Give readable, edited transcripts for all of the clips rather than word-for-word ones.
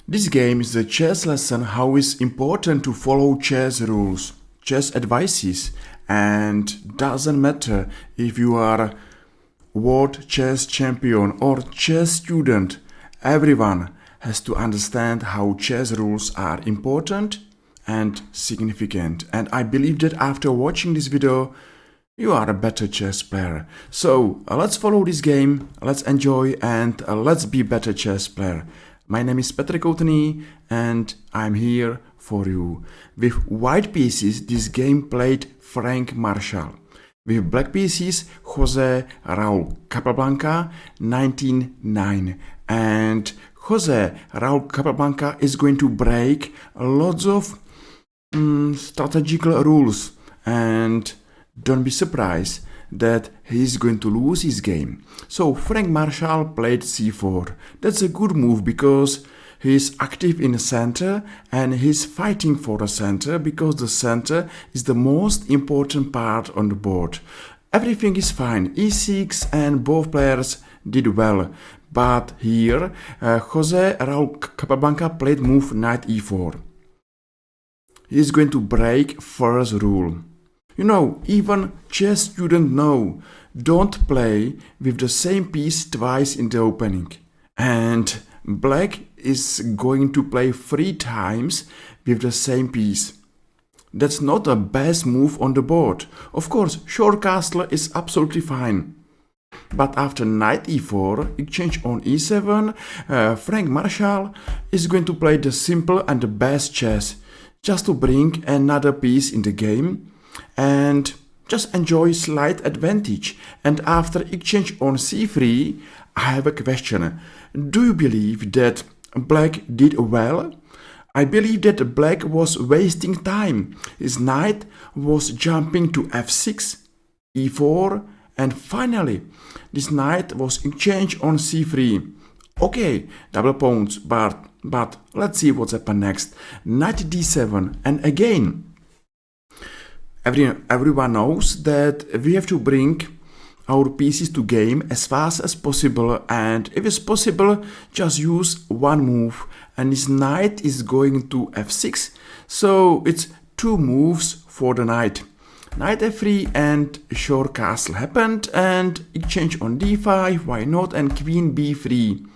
This game is a chess lesson how it's important to follow chess rules, chess advices, and doesn't matter if you are world chess champion or chess student, everyone has to understand how chess rules are important and significant. And I believe that after watching this video, you are a better chess player. So let's follow this game, let's enjoy, and let's be better chess player. My name is Petr Koutný and I'm here for you. With white pieces, this game played Frank Marshall. With black pieces, Jose Raul Capablanca, 1909. And Jose Raul Capablanca is going to break lots of strategical rules. And don't be surprised that he's going to lose his game. So Frank Marshall played c4. That's a good move because he's active in the center and he's fighting for the center because the center is the most important part on the board. Everything is fine, e6, and both players did well. But here, Jose Raul Capablanca played move knight e4. He's going to break first rule. You know, even chess students know, don't play with the same piece twice in the opening. And black is going to play 3 times with the same piece. That's not the best move on the board. Of course, short castle is absolutely fine. But after knight e4, exchange on e7, Frank Marshall is going to play the simple and the best chess, just to bring another piece in the game and just enjoy slight advantage. And after exchange on c3, I have a question. Do you believe that black did well? I believe that black was wasting time. His knight was jumping to f6, e4, and finally this knight was exchanged on c3. Okay, double pawns, but let's see what's happened next. Knight d7, and again, everyone knows that we have to bring our pieces to game as fast as possible, and if it's possible, just use one move, and this knight is going to f6, so it's 2 moves for the knight. Knight f3 and short castle happened, and exchange on d5, why not, and queen b3.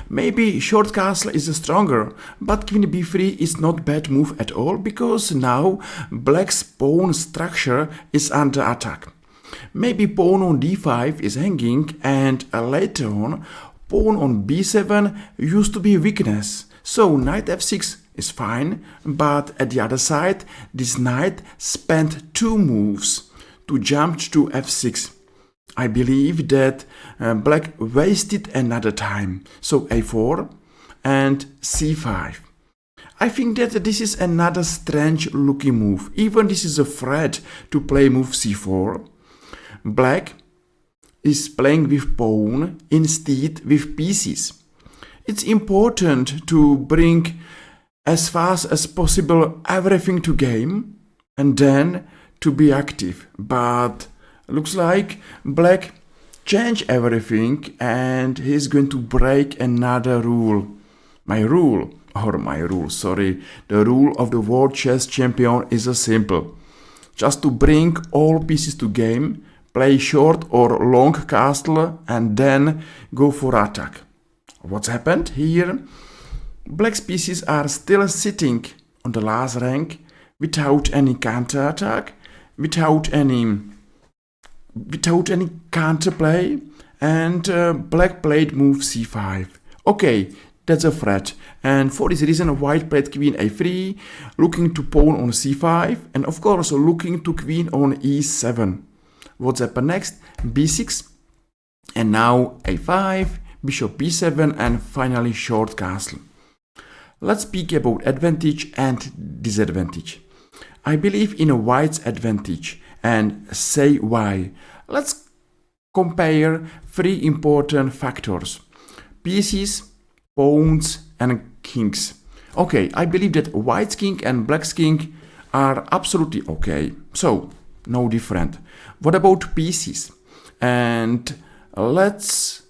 Maybe short castle is stronger, but queen b3 is not bad move at all because now black's pawn structure is under attack. Maybe pawn on d5 is hanging, and later on pawn on b7 used to be weakness. So knight f6 is fine, but at the other side this knight spent 2 moves to jump to f6. I believe that black wasted another time. So a4 and c5. I think that this is another strange looking move. Even this is a threat to play move c4. Black is playing with pawn instead with pieces. It's important to bring as fast as possible everything to game and then to be active. But looks like black changed everything and he's going to break another rule. The rule of the world chess champion is simple. Just to bring all pieces to game, play short or long castle and then go for attack. What's happened here? Black's pieces are still sitting on the last rank without any counter attack, without any counterplay, and black played move c5. Okay, that's a threat, and for this reason white played queen a3, looking to pawn on c5, and of course looking to queen on e7. What's happened next? b6, and now a5, bishop b7, and finally short castle. Let's speak about advantage and disadvantage. I believe in a white's advantage and say why. Let's compare 3 important factors: pieces, pawns, and kings. Okay, I believe that white's king and black's king are absolutely okay, so no different. What about pieces? And let's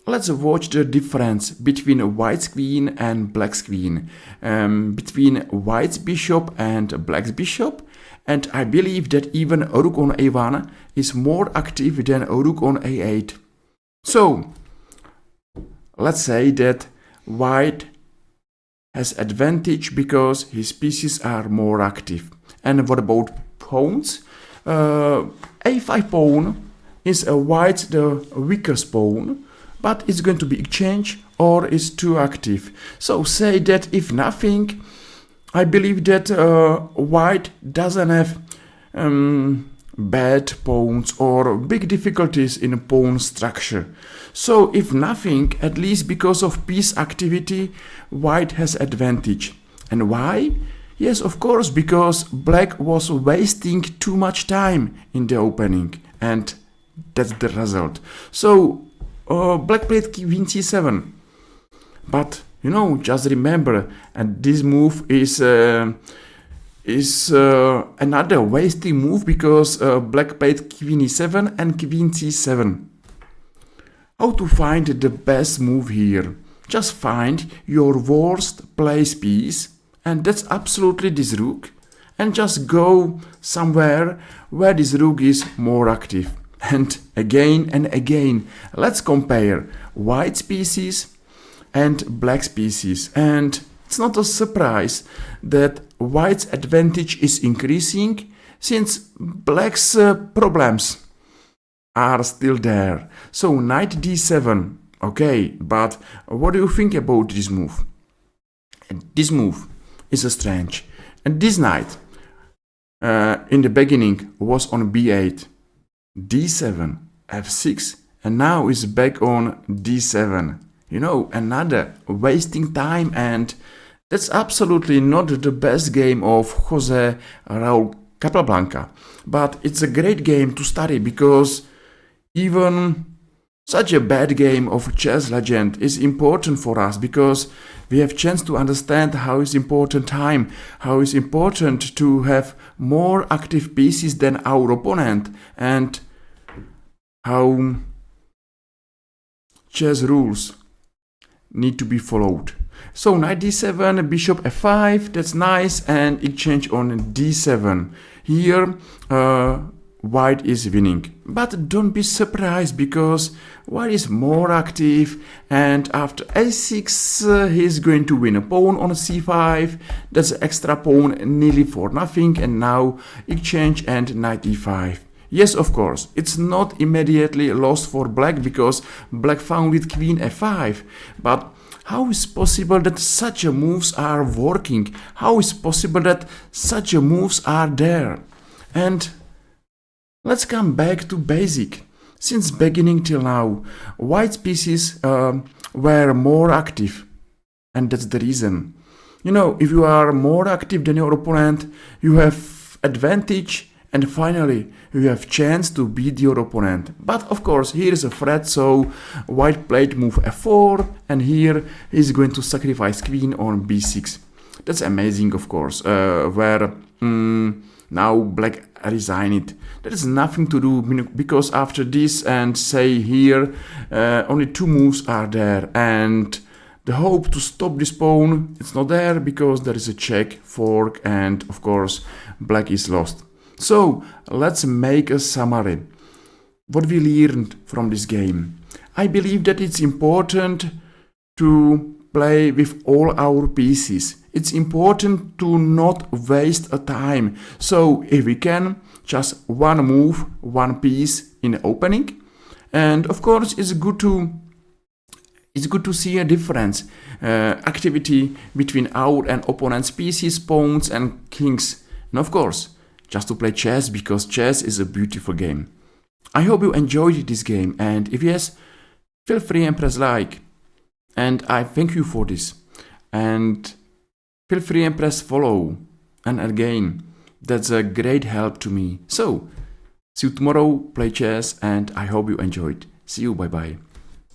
let's watch the difference between white's queen and black's queen, between white's bishop and black's bishop, and I believe that even rook on a1 is more active than rook on a8. So, let's say that white has advantage because his pieces are more active. And what about pawns? A5 pawn is white the weakest pawn, but it's going to be exchanged or is too active. So say that if nothing, I believe that white doesn't have bad pawns or big difficulties in pawn structure. So if nothing, at least because of piece activity, white has advantage. And why? Yes, of course, because black was wasting too much time in the opening, and that's the result. So black played queen c7, but you know, just remember, and this move is another wasting move because black played queen e7 and queen c7. How to find the best move here? Just find your worst place piece, and that's absolutely this rook, and just go somewhere where this rook is more active. And again, let's compare white's pieces and black's pieces. And it's not a surprise that white's advantage is increasing since black's problems are still there. So knight d7, okay, but what do you think about this move? This move is strange. And this knight in the beginning was on b8, d7, f6, and now is back on d7. You know, another wasting time, and that's absolutely not the best game of Jose Raul Capablanca. But it's a great game to study because even such a bad game of chess legend is important for us because we have chance to understand how is important time, how is important to have more active pieces than our opponent, and how chess rules need to be followed. So knight d7, bishop f5, that's nice, and exchange on d7. Here white is winning, but don't be surprised because white is more active, and after a6 he's going to win a pawn on c5. That's an extra pawn nearly for nothing, and now exchange and knight e5. Yes, of course, it's not immediately lost for black because black found with queen f5, but how is possible that such moves are working? How is possible that such moves are there? And let's come back to basic. Since beginning till now, white's pieces were more active, and that's the reason. You know, if you are more active than your opponent, you have advantage, and finally you have chance to beat your opponent. But of course, here is a threat, so white played move f4, and here he's going to sacrifice queen on b6. That's amazing, of course, where now black resigned. There is nothing to do because after this and say here, only two moves are there, and the hope to stop this pawn, it's not there because there is a check, fork, and of course black is lost. So let's make a summary. What we learned from this game. I believe that it's important to play with all our pieces. It's important to not waste a time. So if we can, just one move, one piece in opening. And of course, it's good to see a difference, activity between our and opponent's pieces, pawns and kings. And of course, just to play chess because chess is a beautiful game. I hope you enjoyed this game, and if yes, feel free and press like. And I thank you for this. And feel free and press follow. And again, that's a great help to me. So, see you tomorrow, play chess, and I hope you enjoyed. See you, bye bye.